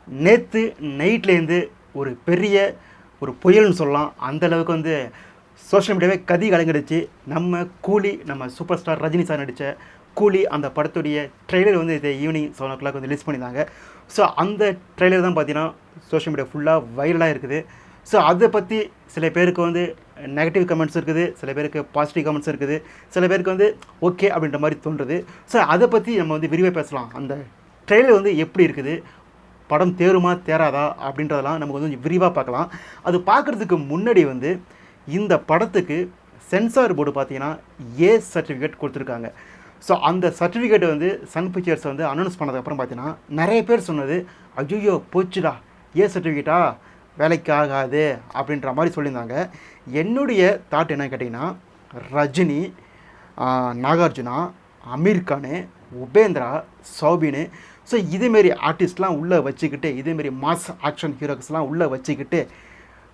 நேற்று நைட்லேருந்து ஒரு பெரிய ஒரு புயல்னு சொல்லலாம். அந்தளவுக்கு வந்து சோஷியல் மீடியாவே கதி கலங்கிடுச்சு. நம்ம சூப்பர் ஸ்டார் ரஜினி சார் நடித்த கூலி அந்த படத்துடைய ட்ரெய்லர் வந்து இது ஈவினிங் 7 o'clock வந்து ரிலீஸ் பண்ணியிருந்தாங்க. ஸோ அந்த ட்ரெய்லர் தான் பார்த்தீங்கன்னா சோஷியல் மீடியா ஃபுல்லாக வைரலாக இருக்குது. ஸோ அதை பற்றி சில பேருக்கு வந்து நெகட்டிவ் கமெண்ட்ஸ் இருக்குது, சில பேருக்கு பாசிட்டிவ் கமெண்ட்ஸ் இருக்குது, சில பேருக்கு வந்து ஓகே அப்படின்ற மாதிரி தோன்றுறது. ஸோ அதை பற்றி நம்ம வந்து விரிவாக பேசலாம். அந்த ட்ரெய்லர் வந்து எப்படி இருக்குது, படம் தேருமா தேராதா அப்படின்றதெல்லாம் நமக்கு வந்து விரிவாக பார்க்கலாம். அது பார்க்குறதுக்கு முன்னாடி வந்து இந்த படத்துக்கு சென்சார் போர்டு பார்த்தீங்கன்னா ஏ சர்டிஃபிகேட் கொடுத்துருக்காங்க. ஸோ அந்த சர்டிஃபிகேட் வந்து சன் பிக்சர்ஸ் வந்து அனௌன்ஸ் பண்ணதுக்கப்புறம் பார்த்தீங்கன்னா நிறைய பேர் சொன்னது, ஐயோ போச்சுடா, ஏ சர்டிஃபிகேட்டா, வேலைக்கு ஆகாது அப்படின்ற மாதிரி சொல்லியிருந்தாங்க. என்னுடைய தாட் என்ன கேட்டிங்கன்னா, ரஜினி, நாகார்ஜுனா, அமீர் கானு, உபேந்திரா, சௌபினு, ஸோ இதேமாரி ஆர்டிஸ்ட்லாம் உள்ளே வச்சுக்கிட்டு, இதேமாரி மாஸ் ஆக்ஷன் ஹீரோஸ்லாம் உள்ளே வச்சுக்கிட்டு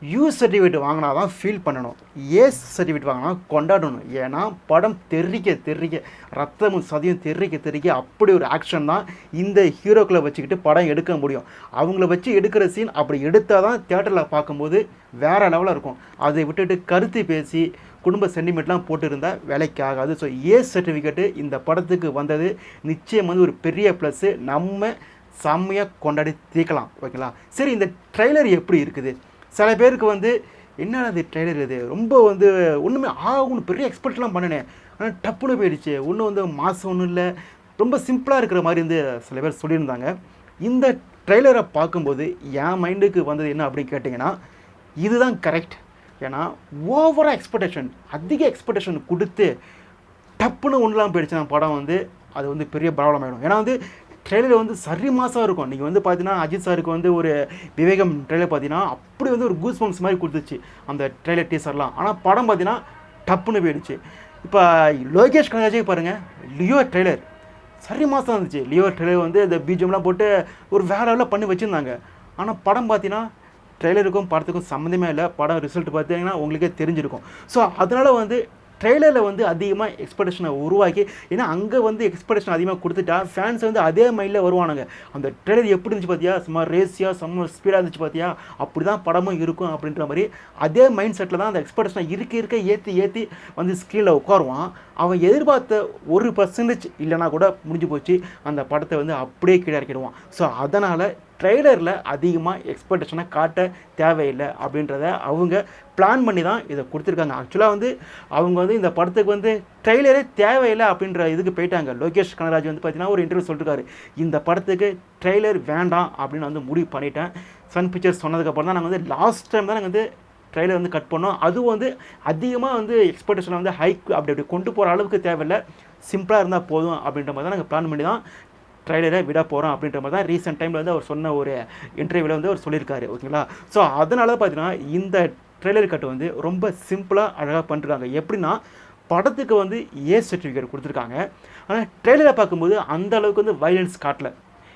யூ சர்டிஃபிகேட் வாங்கினா தான் ஃபீல் பண்ணணும், ஏ சர்டிஃபிகேட் வாங்கினா கொண்டாடணும். ஏன்னா படம் தெறிக்க ரத்தமும் சதியும் தெறிக்க அப்படி ஒரு ஆக்ஷன் தான் இந்த ஹீரோக்களை வச்சுக்கிட்டு படம் எடுக்க முடியும். அவங்கள வச்சு எடுக்கிற சீன் அப்படி எடுத்தால் தான் தியேட்டரில் பார்க்கும்போது வேறு லெவலில் இருக்கும். அதை விட்டுட்டு கருத்து பேசி குடும்ப சென்டிமெண்ட்லாம் போட்டுருந்தால் வேலைக்கு ஆகாது. ஸோ ஏ சர்டிஃபிகேட்டு இந்த படத்துக்கு வந்தது நிச்சயம் வந்து ஒரு பெரிய ப்ளஸ்ஸு. நம்ம செம்மையாக கொண்டாடி தீர்க்கலாம். ஓகேங்களா? சரி, இந்த ட்ரெய்லர் எப்படி இருக்குது? சில பேருக்கு வந்து என்னடா இது ட்ரெய்லர், இது ரொம்ப வந்து ஒன்றுமே ஆகும்னு பெரிய எக்ஸ்பெக்ட்லாம் பண்ணினேன், ஆனால் டப்புன்னு போயிடுச்சு, ஒன்றும் வந்து மாதம் ஒன்றும் இல்லை, ரொம்ப சிம்பிளாக இருக்கிற மாதிரி வந்து சில பேர் சொல்லியிருந்தாங்க. இந்த ட்ரெய்லரை பார்க்கும்போது என் மைண்டுக்கு வந்தது என்ன அப்படின்னு கேட்டிங்கன்னா, இதுதான் கரெக்ட். ஏன்னா ஓவராக எக்ஸ்பெக்டேஷன், அதிக எக்ஸ்பெக்டேஷன் கொடுத்து டப்புன்னு ஒன்றுலாம் போயிடுச்சுன்னா படம் வந்து அது வந்து பெரிய ப்ராப்ளம் ஆகிடும். ஏன்னா வந்து ட்ரெய்லர் வந்து சரி மாதம் இருக்கும். நீங்கள் வந்து பார்த்தீங்கன்னா அஜித் சாருக்கு வந்து ஒரு விவேகம் ட்ரெய்லர் பார்த்தீங்கன்னா அப்படி வந்து ஒரு கூஸ் பம்ப்ஸ் மாதிரி கொடுத்துச்சு அந்த ட்ரெய்லர் டீசர்லாம். ஆனால் படம் பார்த்தீங்கன்னா டப்புன்னு போயிடுச்சு. இப்போ லோகேஷ் கனகராஜே பாருங்கள், லியோ ட்ரெய்லர் சரி மாதம் இருந்துச்சு. லியோ ட்ரெய்லர் வந்து இந்த பிஜிஎம்லாம் போட்டு ஒரு வேறு லெவலில் பண்ணி வச்சுருந்தாங்க. ஆனால் படம் பார்த்தீங்கன்னா ட்ரெய்லருக்கும் படத்துக்கும் சம்மந்தமே இல்லை. படம் ரிசல்ட் பார்த்தீங்கன்னா உங்களுக்கே தெரிஞ்சிருக்கும். ஸோ அதனால் வந்து ட்ரெய்லரில் வந்து அதிகமாக எக்ஸ்பெக்டேஷனை உருவாக்கி, ஏன்னா அங்கே வந்து எக்ஸ்பெக்டேஷன் அதிகமாக கொடுத்துட்டா ஃபேன்ஸ் வந்து அதே மைண்டில் வருவானுங்க. அந்த ட்ரெய்லர் எப்படி இருந்துச்சு பார்த்தியா, சும்மா ரேஸியாக செம்ம ஸ்பீடாக இருந்துச்சு பார்த்தியா, அப்படி தான் படமும் இருக்கும் அப்படின்ற மாதிரி அதே மைண்ட் செட்டில் தான் அந்த எக்ஸ்பெக்டேஷனை இருக்க ஏற்றி வந்து ஸ்க்ரீனில் உட்காருவான். அவன் எதிர்பார்த்த 1% இல்லைனா கூட முடிஞ்சு போச்சு, அந்த படத்தை வந்து அப்படியே கீழே இறக்கிடுவான். ஸோ அதனால் ட்ரெய்லரில் அதிகமாக எக்ஸ்பெக்டேஷனை காட்ட தேவையில்லை அப்படின்றத அவங்க பிளான் பண்ணி தான் இதை கொடுத்துருக்காங்க. ஆக்சுவலாக வந்து அவங்க வந்து இந்த படத்துக்கு வந்து ட்ரெய்லரே தேவையில்லை அப்படின்ற இதுக்கு போயிட்டாங்க. லோகேஷ் கனகராஜ் வந்து பார்த்தீங்கன்னா ஒரு இன்டர்வியூ சொல்லியிருக்காரு, இந்த படத்துக்கு ட்ரெய்லர் வேண்டாம் அப்படின்னு வந்து முடிவு பண்ணிட்டேன். சன் பிக்சர்ஸ் சொன்னதுக்கப்புறம் தான் நாங்கள் வந்து லாஸ்ட் டைம் தான் நாங்கள் வந்து ட்ரெய்லர் வந்து கட் பண்ணோம். அதுவும் வந்து அதிகமாக வந்து எக்ஸ்பெக்டேஷனை வந்து ஹைக் அப்படி கொண்டு போகிற அளவுக்கு தேவையில்லை, சிம்பிளாக இருந்தால் போதும் அப்படின்ற மாதிரி தான் நாங்கள் பிளான் பண்ணி தான் ட்ரெய்லரை விட போகிறோம் அப்படின்ற மாதிரி தான் ரீசெண்ட் டைமில் வந்து அவர் சொன்ன ஒரு இன்டர்வியூவில் வந்து அவர் சொல்லியிருக்காரு. ஓகேங்களா? ஸோ அதனால பார்த்தீங்கன்னா இந்த ட்ரெய்லர் கட்டு வந்து ரொம்ப சிம்பிளாக அழகாக பண்ணிருக்காங்க. எப்படின்னா படத்துக்கு வந்து ஏ சர்டிஃபிகேட் கொடுத்துருக்காங்க. ஆனால் ட்ரெய்லரை பார்க்கும்போது அந்த அளவுக்கு வந்து வைலன்ஸ் காட்டல.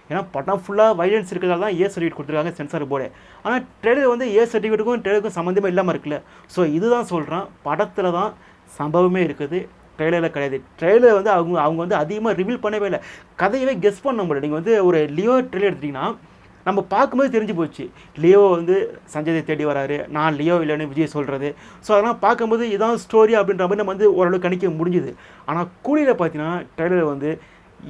ஏன்னா படம் ஃபுல்லாக வைலன்ஸ் இருக்கிறதால தான் ஏ சர்டிஃபிகேட் கொடுத்துருக்காங்க சென்சார் போர்டு. ஆனால் ட்ரெய்லர் வந்து ஏ சர்டிஃபிகேட்டுக்கும் ட்ரெய்லருக்கும் சம்மந்தமே இல்லாமல் இருக்குல்ல. ஸோ இதுதான் சொல்கிறேன், படத்தில் தான் சம்பவமே இருக்குது, ட்ரெய்லரில் கிடையாது. ட்ரெய்லர் வந்து அவங்க வந்து அதிகமாக ரிவீல் பண்ணவே இல்லை, கதையவே கெஸ் பண்ண முடியல. நீங்கள் வந்து ஒரு லியோ ட்ரெய்லர் எடுத்திங்கன்னா நம்ம பார்க்கும்போது தெரிஞ்சு போச்சு, லியோ வந்து சஞ்சயை தேடி வராரு, நான் லியோ இல்லைன்னு விஜய் சொல்கிறது. ஸோ அதெல்லாம் பார்க்கும்போது இதான் ஸ்டோரி அப்படின்ற மாதிரி நம்ம வந்து ஓரளவு கணிக்க முடிஞ்சுது. ஆனால் கூலியில் பார்த்தீங்கன்னா ட்ரெய்லர் வந்து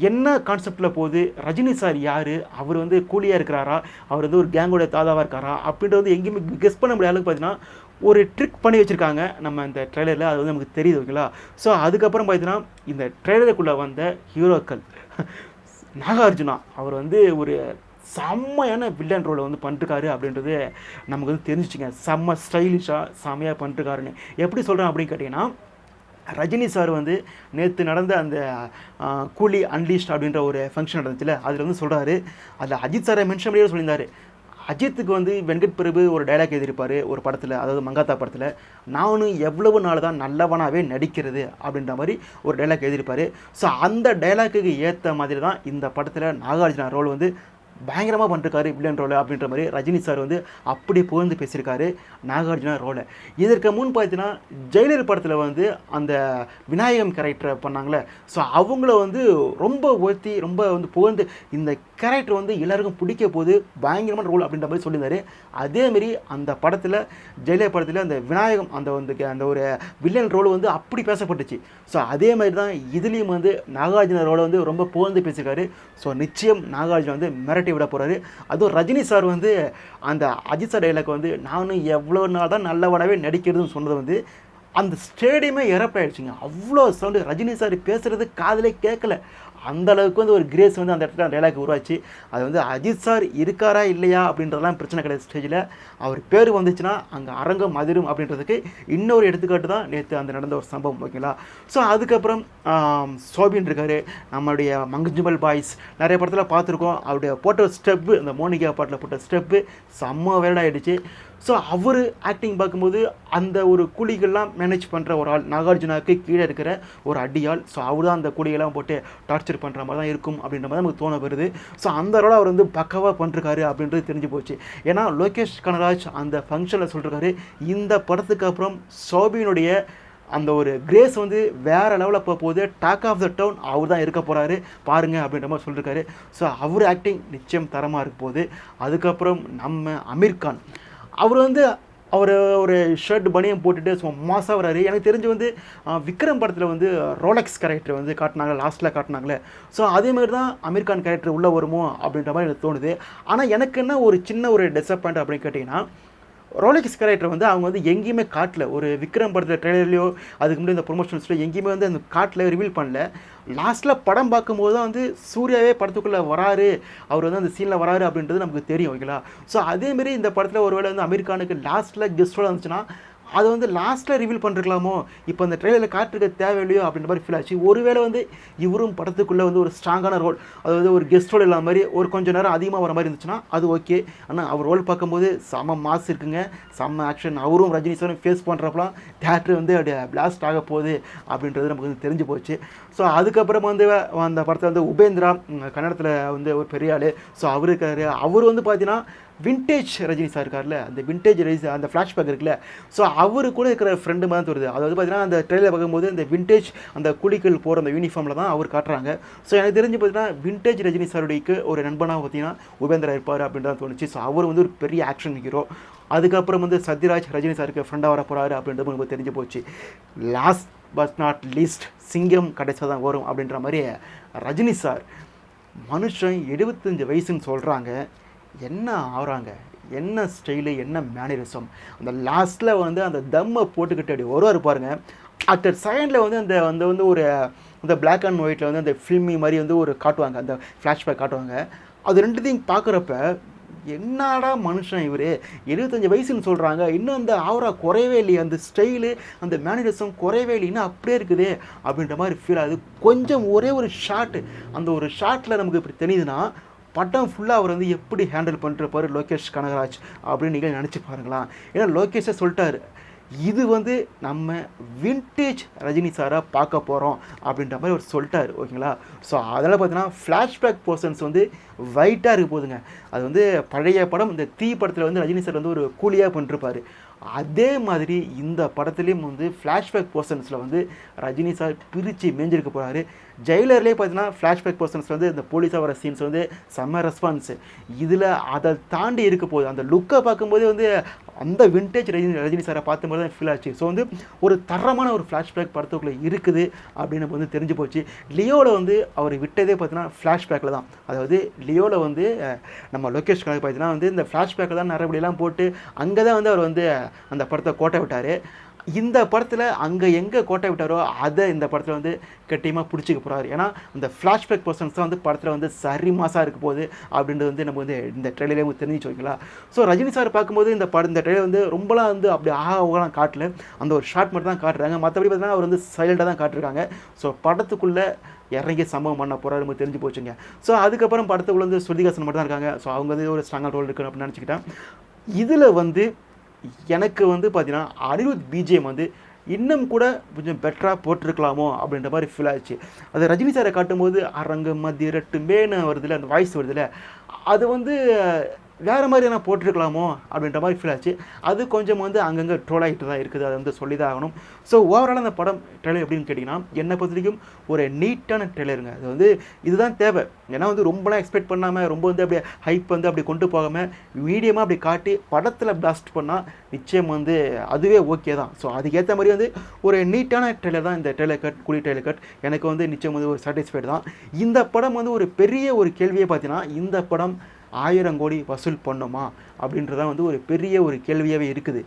என்ன கான்செப்டில் போகுது, ரஜினி சார் யார், அவர் வந்து கூலியாக இருக்கிறாரா, அவர் வந்து ஒரு கேங்கோட தாதாவாக இருக்காரா அப்படின்றது வந்து எங்கேயுமே கெஸ் பண்ண முடியாத அளவுக்கு பார்த்தீங்கன்னா ஒரு ட்ரிக் பண்ணி வச்சுருக்காங்க நம்ம இந்த ட்ரெய்லரில். அது வந்து நமக்கு தெரியுது. ஓகேங்களா? ஸோ அதுக்கப்புறம் பார்த்தீங்கன்னா இந்த ட்ரெய்லருக்குள்ளே வந்த ஹீரோக்கள் நாகார்ஜுனா அவர் வந்து ஒரு செம்மையான வில்லன் ரோலை வந்து பண்ணிருக்காரு அப்படின்றது நமக்கு வந்து தெரிஞ்சிச்சுங்க. செம்ம ஸ்டைலிஷாக செம்மையாக பண்ணிருக்காருன்னு எப்படி சொல்கிறேன் அப்படின்னு கேட்டிங்கன்னா, ரஜினி சார் வந்து நேற்று நடந்த அந்த கூலி அன்லீஸ்ட் அப்படின்ற ஒரு ஃபங்க்ஷன் நடந்துச்சுல, அதில் வந்து சொல்கிறாரு, அதில் அஜித் சாரை மென்ஷன் பண்ணியே சொல்லியிருந்தார். அஜித்துக்கு வந்து வெங்கட் பிரபு ஒரு டைலாக் எழுதியிருப்பார் ஒரு படத்தில், அதாவது மங்காத்தா படத்தில், நானும் எவ்வளவு நாள் தான் நல்லவனாகவே நடிக்கிறது அப்படின்ற மாதிரி ஒரு டைலாக் எழுதியிருப்பார். ஸோ அந்த டைலாக்குக்கு ஏற்ற மாதிரி தான் இந்த படத்தில் நாகார்ஜுனா ரோல் வந்து பயங்கரமாக பண்ணிருக்காரு வில்லன் ரோலை அப்படின்ற மாதிரி ரஜினி சார் வந்து அப்படி புகழ்ந்து பேசியிருக்காரு நாகார்ஜுனா ரோலை. இதற்கு முன் பார்த்தீங்கன்னா ஜெயிலர் படத்தில் வந்து அந்த விநாயகம் கேரக்டரை பண்ணாங்களே, ஸோ அவங்கள வந்து ரொம்ப உயர்த்தி ரொம்ப வந்து புகழ்ந்து இந்த கேரக்டர் வந்து எல்லாருக்கும் பிடிக்க போது பயங்கரமான ரோல் அப்படின்ற மாதிரி சொல்லியிருந்தாரு. அதேமாரி அந்த படத்தில் ஜெயிலர் படத்தில் அந்த விநாயகம் அந்த வந்து அந்த ஒரு வில்லன் ரோல் வந்து அப்படி பேசப்பட்டுச்சு. ஸோ அதே மாதிரி தான் இதுலேயும் வந்து நாகார்ஜுன ரோலை வந்து ரொம்ப புகழ்ந்து பேசியிருக்காரு. ஸோ நிச்சயம் நாகார்ஜுனா வந்து மிரட்டி விட போகிறாரு. அதுவும் ரஜினி சார் வந்து அந்த அஜித் சார் டைலாக் வந்து நானும் எவ்வளோ நாள் தான் நல்லவனாகவே நடிக்கிறதுன்னு சொன்னது வந்து அந்த ஸ்டேடியமே எரப்பாயிடுச்சுங்க. அவ்வளோ சவுண்டு ரஜினி சார் பேசுகிறது காதிலே கேட்கல. அந்த அளவுக்கு வந்து ஒரு கிரேஸ் வந்து அந்த இடத்துல டைலாக் உருவாச்சு. அது வந்து அஜித் சார் இருக்காரா இல்லையா அப்படின்றதெல்லாம் பிரச்சனை கிடையாது. ஸ்டேஜில் அவர் பேர் வந்துச்சுன்னா அங்கே அரங்கம் அதிரும் அப்படின்றதுக்கு இன்னொரு எடுத்துக்காட்டு தான் நேற்று அந்த நடந்த ஒரு சம்பவம். ஓகேங்களா? ஸோ அதுக்கப்புறம் சோபின் இருக்கார், நம்மளுடைய மங்குஜுமல் பாய்ஸ் நிறைய படத்தில் பார்த்துருக்கோம். அவருடைய போட்ட ஸ்டெப்பு, இந்த மோனிகா பாட்டில் போட்ட ஸ்டெப்பு செம்ம வேடாயிடுச்சு. ஸோ அவர் ஆக்டிங் பார்க்கும்போது அந்த ஒரு கூலிகள்லாம் மேனேஜ் பண்ணுற ஒரு ஆள், நாகார்ஜுனாவுக்கு கீழே இருக்கிற ஒரு அடியாள். ஸோ அவர் தான் அந்த கூலிகள்லாம் போட்டு டார்ச்சர் பண்ணுற மாதிரி தான் இருக்கும் அப்படின்ற மாதிரி நமக்கு தோண வருது. ஸோ அந்த ரோலை அவர் வந்து பக்காவாக பண்ணிருக்காரு அப்படின்றது தெரிஞ்சு போச்சு. ஏன்னா லோகேஷ் கனகராஜ் அந்த ஃபங்க்ஷனில் சொல்லிருக்காரு, இந்த படத்துக்கு அப்புறம் சோபியினுடைய அந்த ஒரு கிரேஸ் வந்து வேறு லெவலில் போகுது, டாக் ஆஃப் த டவுன் அவர் தான் இருக்க போகிறாரு பாருங்க அப்படின்ற மாதிரி சொல்லியிருக்காரு. ஸோ அவர் ஆக்டிங் நிச்சயம் தரமாக இருக்க போகுது. அதுக்கப்புறம் நம்ம அமீர் கான் அவர் வந்து அவர் ஒரு ஷர்ட் பனியம் போட்டுட்டு சும்மா மாசாக வராரு. எனக்கு தெரிஞ்சு வந்து விக்ரம் படத்தில் வந்து ரோலெக்ஸ் கேரக்டர் வந்து காட்டினாங்க, லாஸ்ட்டில் காட்டினாங்களே. ஸோ அதேமாதிரி தான் அமீர் கான் கேரக்டர் உள்ளே வருமோ அப்படின்ற மாதிரி எனக்கு தோணுது. ஆனால் எனக்கு என்ன ஒரு சின்ன ஒரு டிசப்பாயிண்ட் அப்படின்னு கேட்டிங்கன்னா, ரோலெக்ஸ் கேரக்டர் வந்து அவங்க வந்து எங்கேயுமே காட்டல. ஒரு விக்ரம் படத்தில் ட்ரெய்லர்லையோ அதுக்கு முன்னாடி இந்த ப்ரொமோஷன்ஸ்லையோ எங்கேயுமே வந்து அந்த காட்டில் ரிவீல் பண்ணல. லாஸ்ட்டில் படம் பார்க்கும்போது தான் வந்து சூர்யாவே படத்துக்குள்ளே வராரு, அவர் வந்து அந்த சீனில் வராரு அப்படின்றது நமக்கு தெரியும். ஓகேங்களா? ஸோ அதேமாரி இந்த படத்தில் ஒருவேளை வந்து அமீர் கானுக்கு லாஸ்ட்டில் கெஸ்ட்டோட இருந்துச்சுன்னா அதை வந்து லாஸ்ட்டில் ரிவீல் பண்ணிருக்கலாமோ, இப்போ அந்த ட்ரெயிலரில் காட்டுறதுக்கு தேவையில்லையோ அப்படின்ற மாதிரி ஃபீல் ஆச்சு. ஒருவேளை வந்து இவரும் படத்துக்குள்ளே வந்து ஒரு ஸ்ட்ராங்கான ரோல், அதாவது ஒரு கெஸ்ட் ரோல் இல்லாத மாதிரி ஒரு கொஞ்சம் நேரம் அதிகமாக வர மாதிரி இருந்துச்சுன்னா அது ஓகே. ஆனால் அவர் ரோல் பார்க்கும்போது செம்ம மாஸ் இருக்குங்க, செம்ம ஆக்ஷன். அவரும் ரஜினி சாரும் ஃபேஸ் பண்ணுறப்பலாம் தேட்டர் வந்து அப்படியே பிளாஸ்ட் ஆக போகுது அப்படின்றது நமக்கு வந்து தெரிஞ்சு போச்சு. ஸோ அதுக்கப்புறம் வந்து அந்த படத்தில் வந்து உபேந்திரா கன்னடத்தில் வந்து ஒரு பெரிய ஆள். ஸோ அவர் இருக்கார். அவர் வந்து பார்த்தீங்கன்னா விண்டேஜ் ரஜினி சார் இருக்கார்ல, அந்த விண்டேஜ் ரஜினி அந்த ஃப்ளாஷ்பேக் இருக்குல்ல, ஸோ அவரு கூட இருக்கிற ஃப்ரெண்டு மாதிரி வருது. அதாவது பார்த்தீங்கன்னா அந்த ட்ரெயிலர் பார்க்கும்போது இந்த விண்டேஜ் அந்த குளிகள் போகிற அந்த யூனிஃபார்மில் தான் அவர் காட்டுறாங்க. ஸோ எனக்கு தெரிஞ்சு பார்த்தீங்கன்னா விண்டேஜ் ரஜினி சாருடைக்கு ஒரு நண்பனாக பார்த்தீங்கன்னா உபேந்திரா இருப்பார் அப்படின்றத தோணுச்சு. ஸோ அவர் வந்து ஒரு பெரிய ஆக்ஷன் ஹீரோ. அதுக்கப்புறம் வந்து சத்யராஜ் ரஜினி சாருக்கு ஃப்ரெண்டாக வர போகிறாரு அப்படின்றது நமக்கு தெரிஞ்சு போச்சு. லாஸ்ட் பட் நாட் லீஸ்ட் சிங்கம் கடைசியாக தான் வரும் அப்படின்ற மாதிரி ரஜினி சார் மனுஷன் 75 வயசுன்னு சொல்கிறாங்க, என்ன ஆகிறாங்க, என்ன ஸ்டைலு, என்ன மேனரிசம். அந்த லாஸ்ட்டில் வந்து அந்த தம்மை போட்டுக்கிட்டு அப்படி வருவார் பாருங்க. அட் செகண்டில் வந்து அந்த அந்த வந்து ஒரு அந்த பிளாக் அண்ட் ஒயிட்டில் வந்து அந்த ஃபில்மி மாதிரி வந்து ஒரு காட்டுவாங்க, அந்த ஃப்ளாஷ்பேக் காட்டுவாங்க. அது ரெண்டுத்தையும் பார்க்குறப்ப என்னடா மனுஷன் இவர் 75 வயசுன்னு சொல்கிறாங்க, இன்னும் அந்த ஆவரா குறையவே இல்லையே, அந்த ஸ்டைலு அந்த மேனரிசம் குறையவே இல்லை, இன்னும் அப்படியே இருக்குது அப்படின்ற மாதிரி ஃபீல் ஆகுது. கொஞ்சம் ஒரே ஒரு ஷாட்டு, அந்த ஒரு ஷாட்டில் நமக்கு இப்படி தெரியுதுன்னா படம் ஃபுல்லாக அவர் வந்து எப்படி ஹேண்டில் பண்ணுறப்பாரு லோகேஷ் கனகராஜ் அப்படின்னு நீங்கள் நினச்சி பாருங்களேன். ஏன்னா லோகேஷை சொல்லிட்டாரு, இது வந்து நம்ம விண்டேஜ் ரஜினி சாராக பார்க்க போகிறோம் அப்படின்ற மாதிரி அவர் சொல்லிட்டார். ஓகேங்களா? ஸோ அதனால் பார்த்தீங்கன்னா ஃப்ளாஷ்பேக் போர்ஷன்ஸ் வந்து வைட்டாக இருக்க போகுதுங்க. அது வந்து பழைய படம் இந்த தீ படத்தில் வந்து ரஜினி சார் வந்து ஒரு கூலியாக பண்ணிருப்பார். அதே மாதிரி இந்த படத்துலேயும் வந்து ஃப்ளாஷ்பேக் போர்ஷன்ஸில் வந்து ரஜினி சார் பிரித்து மேஞ்சிருக்க போகிறாரு. ஜெயிலர்லேயே பார்த்தீங்கன்னா ஃப்ளாஷ்பேக் போர்ஷன்ஸில் வந்து இந்த போலீஸாக வர சீன்ஸ் வந்து செம்ம ரெஸ்பான்ஸு. இதில் அதை தாண்டி இருக்க போகுது. அந்த லுக்கை பார்க்கும்போதே வந்து அந்த விண்டேஜ் ரஜினி சாரை பார்க்கும்போது தான் ஃபீல் ஆச்சு. ஸோ வந்து ஒரு தரமான ஒரு ஃப்ளாஷ்பேக் படத்துக்குள்ளே இருக்குது அப்படின்னு வந்து தெரிஞ்சு போச்சு. லியோவில் வந்து அவர் விட்டதே பார்த்தீங்கன்னா ஃப்ளாஷ்பேக்கில் தான். அதாவது லியோவில் வந்து நம்ம லோகேஷ் கனகராஜ் பார்த்தீங்கன்னா வந்து இந்த ஃப்ளாஷ்பேக்கில் தான் நிறையபடியெல்லாம் போட்டு அங்கே தான் வந்து அவர் வந்து அந்த படத்தை கோட்டை விட்டார். இந்த படத்தில் அங்கே எங்கே கோட்டை விட்டாரோ அதை இந்த படத்தில் வந்து கட்டியமாக பிடிச்சிக்க போகிறாரு. ஏன்னா அந்த ஃப்ளாஷ்பேக் பர்சன்ஸ் தான் வந்து படத்தில் வந்து சரி மாசாக இருக்க போகுது அப்படின்றது வந்து நம்ம வந்து இந்த ட்ரெயிலரே தெரிஞ்சு வைக்கலாம். ஸோ ரஜினி சார் பார்க்கும்போது இந்த ட்ரெயிலர் வந்து ரொம்பலாம் வந்து அப்படி ஆகலாம் காட்டல, அந்த ஒரு ஷார்ட் மட்டும் தான் காட்டுறாங்க. மற்றபடி பார்த்தீங்கன்னா அவர் வந்து சைலண்டாக தான் காட்டிருக்காங்க. ஸோ படத்துக்குள்ளே இறங்கி சம்பவம் பண்ண போகிறாரு நமக்கு தெரிஞ்சு போச்சுங்க. ஸோ அதுக்கப்புறம் படத்துக்குள்ளே வந்து ஸ்ருதிஹாசன் மட்டும் தான் இருக்காங்க. ஸோ அவங்க வந்து ஒரு ஸ்ட்ராங்காக ரோல் இருக்குன்னு அப்படின்னு நினச்சிக்கிட்டேன். இதில் வந்து எனக்கு வந்து பார்த்தீங்கன்னா அனிருத் பிஜிஎம் வந்து இன்னும் கூட கொஞ்சம் பெட்டராக போட்டிருக்கலாமோ அப்படின்ற மாதிரி ஃபீல் ஆச்சு. அது ரஜினி சாரை காட்டும்போது அரங்கு மதிரட்டு மேனு வருதுல்ல, அந்த வாய்ஸ் வருதுல்ல, அது வந்து வேறு மாதிரி நான் போட்டிருக்கலாமோ அப்படின்ற மாதிரி ஃபீல் ஆச்சு. அது கொஞ்சம் வந்து அங்கங்கே ட்ரோல் ஆகிட்டு தான் இருக்குது, அதை வந்து சொல்லி தான் ஆகணும். ஸோ ஓவராலாக அந்த படம் ட்ரெய்லர் எப்படின்னு கேட்டிங்கன்னா, என்னை பொறுத்த வரைக்கும் ஒரு நீட்டான ட்ரெய்லருங்க. அது வந்து இதுதான் தேவை. ஏன்னா வந்து ரொம்பலாம் எக்ஸ்பெக்ட் பண்ணாமல், ரொம்ப வந்து அப்படியே ஹைப் வந்து அப்படி கொண்டு போகாமல், மீடியமாக அப்படி காட்டி படத்தில் பிளாஸ்ட் பண்ணால் நிச்சயம் வந்து அதுவே ஓகே தான். ஸோ அதுக்கேற்ற மாதிரி வந்து ஒரு நீட்டான ட்ரெய்லர் தான் இந்த ட்ரெய்லர் கட், கூலி ட்ரெய்லர் கட். எனக்கு வந்து நிச்சயம் வந்து ஒரு சாட்டிஸ்ஃபைடு தான். இந்த படம் வந்து ஒரு பெரிய ஒரு கேள்வியை பார்த்தீங்கன்னா, இந்த படம் 1000 கோடி வசூல் பண்ணுமா அப்படின்றதான் வந்து ஒரு பெரிய ஒரு கேள்வியாகவே இருக்குது.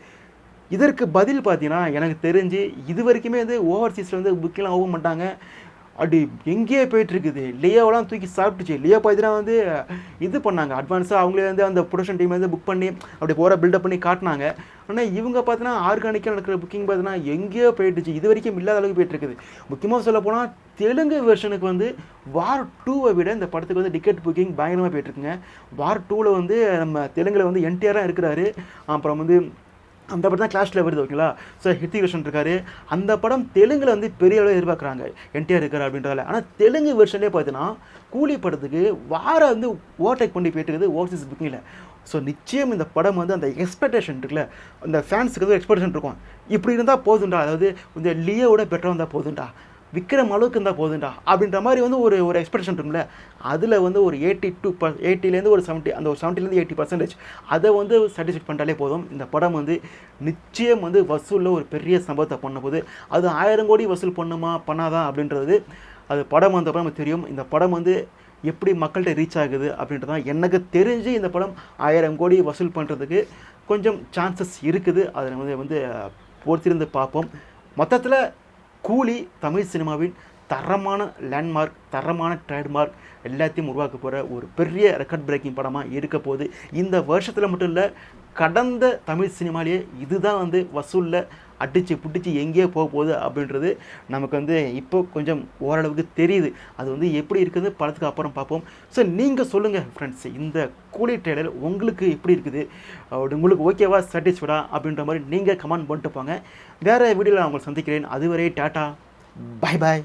இதற்கு பதில் பார்த்தீங்கன்னா, எனக்கு தெரிஞ்சு இது வரைக்குமே வந்து ஓவர்சீஸில் வந்து புக்கெலாம் ஆக மாட்டாங்க. அப்படி எங்கேயே போயிட்டுருக்குது. லியோவெலாம் தூக்கி சாப்பிட்டுச்சு. லியோ பார்த்தீங்கன்னா வந்து இது பண்ணாங்க, அட்வான்ஸாக அவங்களே வந்து அந்த ப்ரொடக்ஷன் டீம் வந்து புக் பண்ணி அப்படி போகிற பில்டப் பண்ணி காட்டினாங்க. ஆனால் இவங்க பார்த்தீங்கன்னா ஆர்கானிக்காக நடக்கிற புக்கிங் பார்த்தீங்கன்னா எங்கேயோ போயிட்டுச்சு. இது வரைக்கும் இல்லாத அளவுக்கு போயிட்டுருக்குது. முக்கியமாக சொல்ல போனால் தெலுங்கு வெர்ஷனுக்கு வந்து வார் 2வை விட இந்த படத்துக்கு வந்து டிக்கெட் புக்கிங் பயங்கரமாக போயிட்டுருக்குங்க. வார் 2வில் வந்து நம்ம தெலுங்கில் வந்து என்டிஆராக இருக்கிறாரு. அப்புறம் வந்து அந்த படம் தான் கிளாஷில் வருது, ஓகேங்களா. ஸோ ஹிருத்திக் ரோஷன் இருக்காரு. அந்த படம் தெலுங்கில் வந்து பெரிய அளவில் எதிர்பார்க்குறாங்க, என்டிஆர் இருக்கார் அப்படின்றதால. ஆனால் தெலுங்கு வெர்ஷன்லேயே பார்த்தீங்கன்னா கூலி படத்துக்கு வார வந்து ஓவர்டேக் பண்ணி போயிட்டு இருக்குது ஓவர்சீஸ் புக்கிங்கில். ஸோ நிச்சயம் இந்த படம் வந்து அந்த எக்ஸ்பெக்டேஷன் இருக்குல்ல, அந்த ஃபேன்ஸுக்கு வந்து எக்ஸ்பெக்டேஷன் இருக்கும். இப்படி இருந்தால் போதுண்டா, அதாவது இந்த லியோவோட பெட்டராக இருந்தால் போதுண்டா, விக்ரம் அளவுக்கு இருந்தால் போதுண்டா அப்படின்ற மாதிரி வந்து ஒரு எக்ஸ்பெக்டேஷன் இருக்குல்ல. அதில் வந்து ஒரு 80% ஒரு 70, அந்த ஒரு 70% 80% அதை வந்து சாட்டிஸ்ஃபைட் பண்ணிட்டாலே போதும். இந்த படம் வந்து நிச்சயம் வந்து வசூலில் ஒரு பெரிய சம்பவத்தை பண்ண போது. அது 1000 கோடி வசூல் பண்ணுமா பண்ணாதான் அப்படின்றது அது படம் வந்தப்போ நமக்கு தெரியும். இந்த படம் வந்து எப்படி மக்கள்கிட்ட ரீச் ஆகுது அப்படின்றதான் எனக்கு தெரிஞ்சு இந்த படம் 1000 கோடி வசூல் பண்ணுறதுக்கு கொஞ்சம் சான்சஸ் இருக்குது. அதை வந்து பொறுத்திருந்து பார்ப்போம். மொத்தத்தில் கூலி தமிழ் சினிமாவின் தரமான லேண்ட்மார்க், தரமான ட்ரேட்மார்க் எல்லாத்தையும் உருவாக்க போகிற ஒரு பெரிய ரெக்கார்ட் பிரேக்கிங் படமாக இருக்க போகுது. இந்த வருஷத்தில் மட்டும் இல்லை, கடந்த தமிழ் சினிமாலேயே இதுதான் வந்து வசூலில் அடித்து பிடிச்சி எங்கேயோ போக போகுது அப்படின்றது நமக்கு வந்து இப்போ கொஞ்சம் ஓரளவுக்கு தெரியுது. அது வந்து எப்படி இருக்குது படத்துக்கு அப்புறம் பார்ப்போம். ஸோ நீங்கள் சொல்லுங்கள் ஃப்ரெண்ட்ஸ், இந்த கூலி ட்ரெய்லர் உங்களுக்கு எப்படி இருக்குது, உங்களுக்கு ஓகேவா, சாட்டிஸ்ஃபைடா அப்படின்ற மாதிரி நீங்கள் கமெண்ட் பண்ணிட்டு போங்க. வேறு வீடியோவில் நான் உங்களை சந்திக்கிறேன். அதுவரை டாட்டா, பை பாய்.